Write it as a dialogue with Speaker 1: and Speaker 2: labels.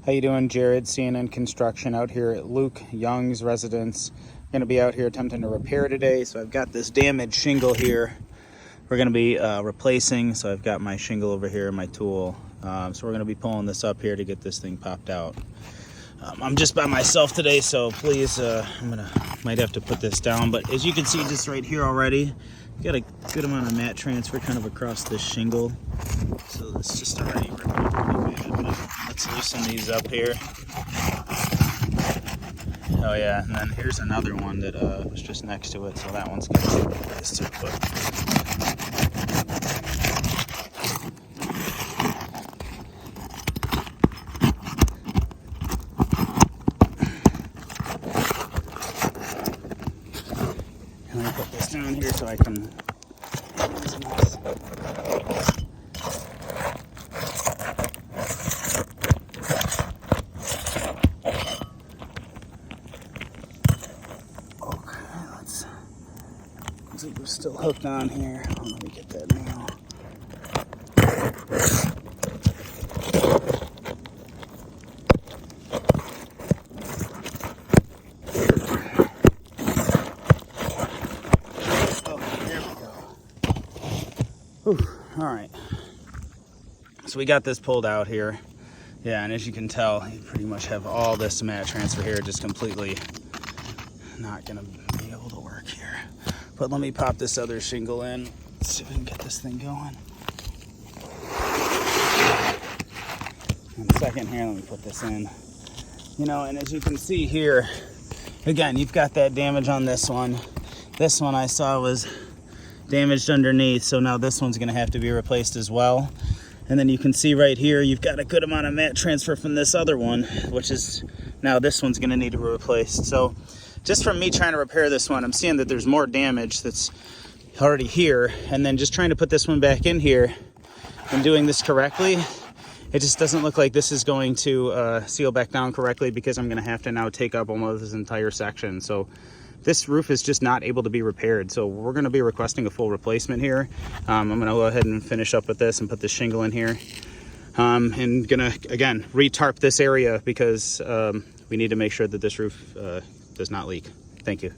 Speaker 1: How you doing? Jared, CNN Construction, out here at Luke Young's residence. Going to be out here attempting to repair today. So I've got this damaged shingle here. We're going to be replacing. So I've got my shingle over here and my tool. So we're going to be pulling this up here to get this thing popped out. I'm just by myself today, so please, might have to put this down. But as you can see, just right here already, got a good amount of mat transfer kind of across this shingle. So it's just already ripping pretty bad. But let's loosen these up here. Oh yeah, and then here's another one that was just next to it, so that one's going to be replaced too. Let me put this down here so I can. Looks like we're still hooked on here. Oh, let me get that nail. Oh, there we go. Whew. All right. So we got this pulled out here. Yeah, and as you can tell, you pretty much have all this mat transfer here just completely not going to be able to work here. But let me pop this other shingle in. Let's see if we can get this thing going. In a second here, let me put this in. You know, and as you can see here, again, you've got that damage on this one. This one I saw was damaged underneath, so now this one's going to have to be replaced as well. And then you can see right here, you've got a good amount of mat transfer from this other one, which is now this one's going to need to be replaced. So just from me trying to repair this one, I'm seeing that there's more damage that's already here. And then just trying to put this one back in here and doing this correctly, it just doesn't look like this is going to seal back down correctly, because I'm going to have to now take up almost this entire section. So this roof is just not able to be repaired. So we're going to be requesting a full replacement here. I'm going to go ahead and finish up with this and put this shingle in here. And going to, again, re-tarp this area because we need to make sure that this roof does not leak. Thank you.